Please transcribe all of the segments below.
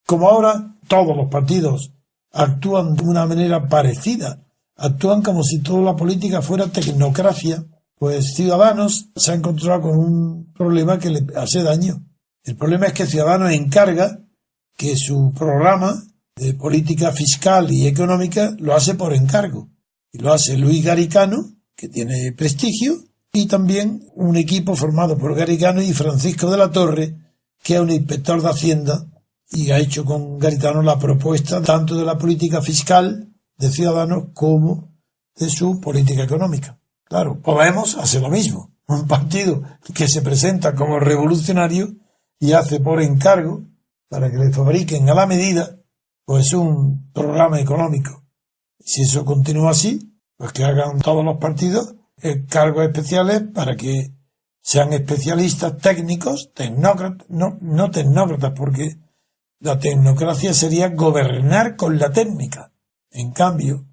como ahora todos los partidos actúan de una manera parecida, actúan como si toda la política fuera tecnocracia, pues Ciudadanos se ha encontrado con un problema que le hace daño. El problema es que Ciudadanos encarga que su programa de política fiscal y económica lo hace por encargo. Y lo hace Luis Garicano, que tiene prestigio, y también un equipo formado por Garicano y Francisco de la Torre, que es un inspector de Hacienda, y ha hecho con Garicano la propuesta tanto de la política fiscal de Ciudadanos como de su política económica. Claro, Podemos hace lo mismo. Un partido que se presenta como revolucionario y hace por encargo, para que le fabriquen a la medida, pues un programa económico. Si eso continúa así, pues que hagan todos los partidos cargos especiales para que sean especialistas técnicos, tecnócratas, no tecnócratas, porque la tecnocracia sería gobernar con la técnica. En cambio,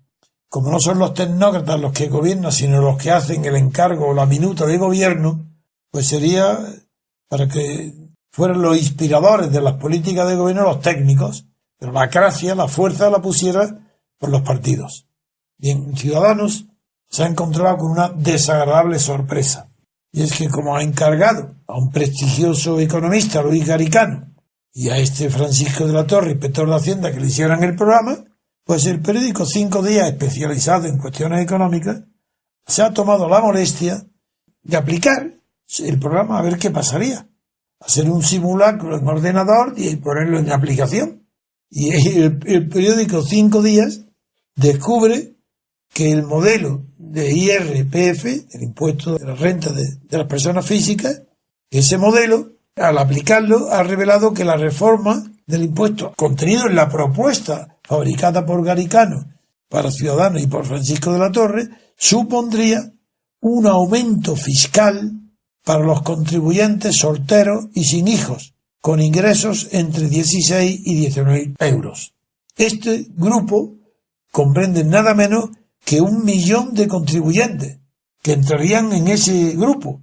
como no son los tecnócratas los que gobiernan, sino los que hacen el encargo o la minuta de gobierno, pues sería para que fueran los inspiradores de las políticas de gobierno los técnicos, pero la cracia, la fuerza la pusiera por los partidos. Bien, Ciudadanos se ha encontrado con una desagradable sorpresa, y es que como ha encargado a un prestigioso economista, Luis Garicano, y a este Francisco de la Torre, inspector de Hacienda, que le hicieran el programa, pues el periódico 5 Días, especializado en cuestiones económicas, se ha tomado la molestia de aplicar el programa a ver qué pasaría. Hacer un simulacro en ordenador y ponerlo en aplicación. Y el periódico 5 Días descubre que el modelo de IRPF, el impuesto de la renta de las personas físicas, ese modelo, al aplicarlo, ha revelado que la reforma del impuesto contenido en la propuesta fabricada por Garicano para Ciudadanos y por Francisco de la Torre supondría un aumento fiscal para los contribuyentes solteros y sin hijos, con ingresos entre 16 y 19 euros. Este grupo comprende nada menos que 1 millón de contribuyentes que entrarían en ese grupo.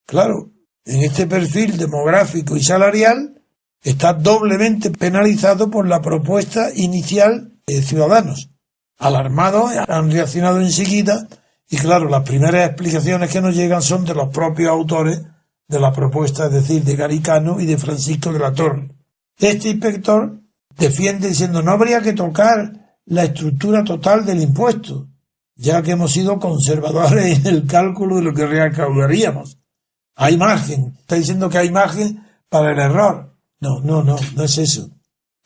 Claro, en este perfil demográfico y salarial está doblemente penalizado por la propuesta inicial de Ciudadanos. Alarmados, han reaccionado enseguida y claro, las primeras explicaciones que nos llegan son de los propios autores de la propuesta, es decir, de Garicano y de Francisco de la Torre. Este inspector defiende diciendo no habría que tocar la estructura total del impuesto, ya que hemos sido conservadores en el cálculo de lo que recaudaríamos. Hay margen, está diciendo que hay margen para el error. No es eso.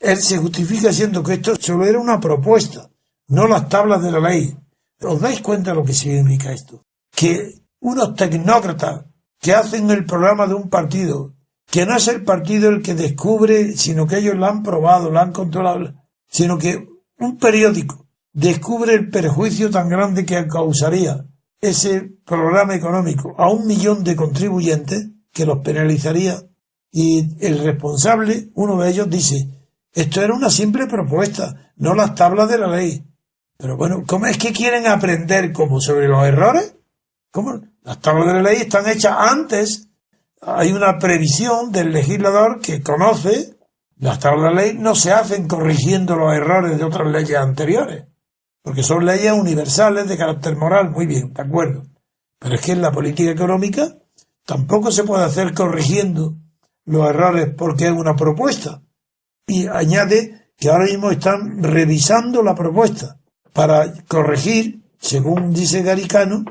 Él se justifica diciendo que esto solo era una propuesta, no las tablas de la ley. ¿Os dais cuenta de lo que significa esto? Que unos tecnócratas que hacen el programa de un partido, que no es el partido el que descubre, sino que ellos lo han probado, lo han controlado, sino que un periódico descubre el perjuicio tan grande que causaría ese programa económico a 1 millón de contribuyentes, que los penalizaría, y el responsable, uno de ellos, dice, esto era una simple propuesta, no las tablas de la ley. Pero bueno, ¿cómo es que quieren aprender como sobre los errores? ¿Cómo? Las tablas de la ley están hechas antes. Hay una previsión del legislador que conoce. Las tablas de la ley no se hacen corrigiendo los errores de otras leyes anteriores, porque son leyes universales de carácter moral. Muy bien, de acuerdo. Pero es que en la política económica tampoco se puede hacer corrigiendo los errores porque es una propuesta. Y añade que ahora mismo están revisando la propuesta para corregir, según dice Garicano,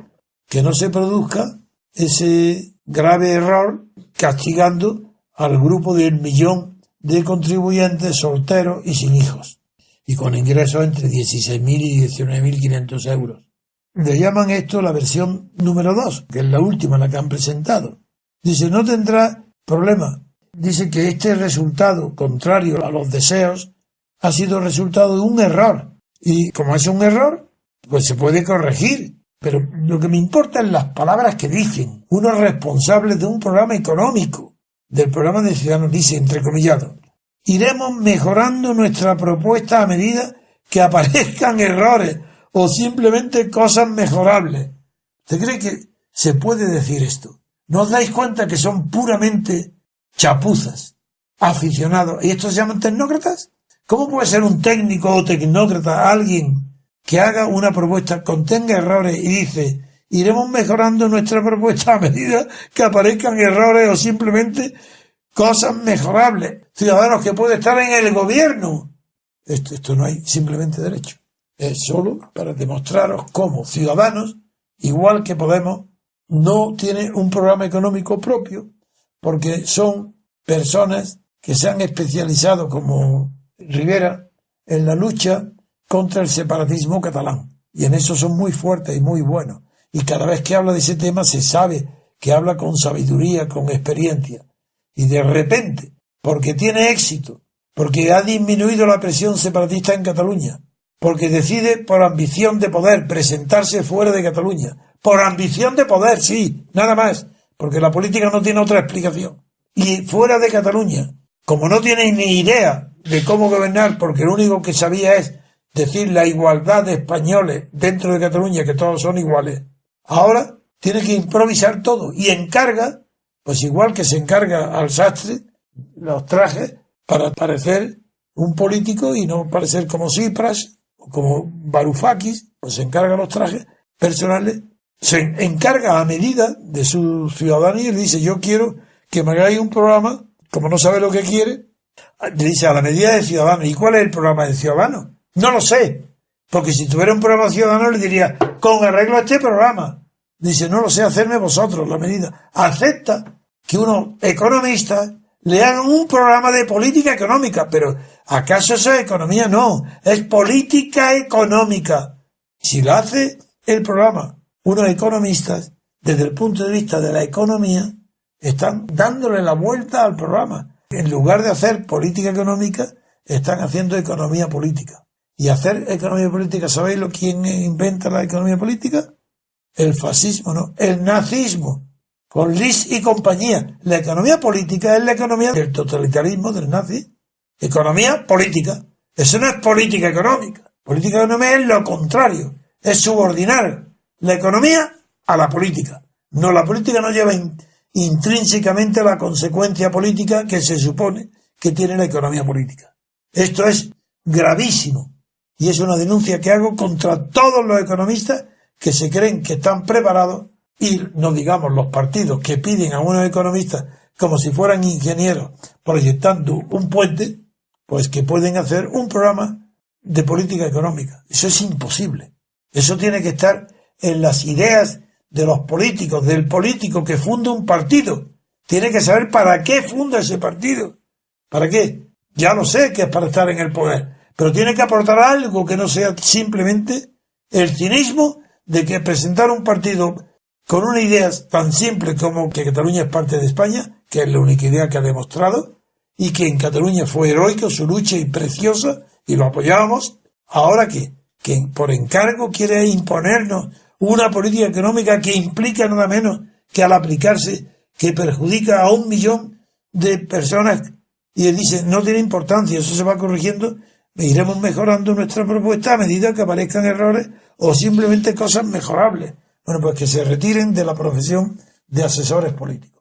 que no se produzca ese grave error castigando al grupo del 1 millón de contribuyentes solteros y sin hijos, y con ingresos entre 16.000 y 19.500 euros. Le llaman esto la versión número 2, que es la última, la que han presentado. Dice, no tendrá problema. Dice que este resultado, contrario a los deseos, ha sido resultado de un error. Y como es un error, pues se puede corregir. Pero lo que me importa es las palabras que dicen. Unos responsables de un programa económico, del programa de Ciudadanos, dice, entrecomillado, iremos mejorando nuestra propuesta a medida que aparezcan errores o simplemente cosas mejorables. ¿Usted cree que se puede decir esto? ¿No os dais cuenta que son puramente chapuzas? aficionados. ¿Y estos se llaman tecnócratas? ¿Cómo puede ser un técnico o tecnócrata alguien que haga una propuesta, contenga errores y dice, iremos mejorando nuestra propuesta a medida que aparezcan errores o simplemente cosas mejorables? Ciudadanos que pueden estar en el gobierno. Esto no hay simplemente derecho. Es solo para demostraros cómo Ciudadanos, igual que Podemos, no tiene un programa económico propio, porque son personas que se han especializado, como Rivera, en la lucha contra el separatismo catalán. Y en eso son muy fuertes y muy buenos. Y cada vez que habla de ese tema se sabe que habla con sabiduría, con experiencia. Y de repente, porque tiene éxito, porque ha disminuido la presión separatista en Cataluña, porque decide por ambición de poder presentarse fuera de Cataluña, por ambición de poder, sí, nada más, porque la política no tiene otra explicación. Y fuera de Cataluña, como no tiene ni idea de cómo gobernar, porque lo único que sabía es decir la igualdad de españoles dentro de Cataluña, que todos son iguales, ahora tiene que improvisar todo y encarga, pues igual que se encarga al sastre los trajes para parecer un político y no parecer como Tsipras o como Varoufakis, pues se encarga los trajes personales, se encarga a medida de su ciudadanía y le dice, yo quiero que me hagáis un programa, como no sabe lo que quiere, le dice a la medida de Ciudadanos. ¿Y cuál es el programa de Ciudadanos? No lo sé, porque si tuviera un programa ciudadano le diría, con arreglo a este programa. Dice, no lo sé, hacerme vosotros la medida. Acepta que unos economistas le hagan un programa de política económica, pero ¿acaso eso es economía? No, es política económica. Si lo hace el programa unos economistas, desde el punto de vista de la economía, están dándole la vuelta al programa. En lugar de hacer política económica, están haciendo economía política. Y hacer economía política, ¿sabéis quién inventa la economía política? El fascismo, no, el nazismo, con Lis y compañía. La economía política es la economía del totalitarismo del nazi. Economía política. Eso no es política económica. Política económica es lo contrario. Es subordinar la economía a la política. No, la política no lleva intrínsecamente la consecuencia política que se supone que tiene la economía política. Esto es gravísimo. Y es una denuncia que hago contra todos los economistas que se creen que están preparados, y no digamos los partidos que piden a unos economistas como si fueran ingenieros proyectando un puente, pues que pueden hacer un programa de política económica. Eso es imposible. Eso tiene que estar en las ideas de los políticos, del político que funda un partido. Tiene que saber para qué funda ese partido. ¿Para qué? Ya lo sé que es para estar en el poder, pero tiene que aportar algo que no sea simplemente el cinismo de que presentar un partido con una idea tan simple como que Cataluña es parte de España, que es la única idea que ha demostrado, y que en Cataluña fue heroico su lucha y preciosa, y lo apoyábamos. Ahora que por encargo quiere imponernos una política económica que implica nada menos que al aplicarse, que perjudica a 1 millón de personas, y él dice, no tiene importancia, eso se va corrigiendo, iremos mejorando nuestra propuesta a medida que aparezcan errores o simplemente cosas mejorables. Bueno, pues que se retiren de la profesión de asesores políticos.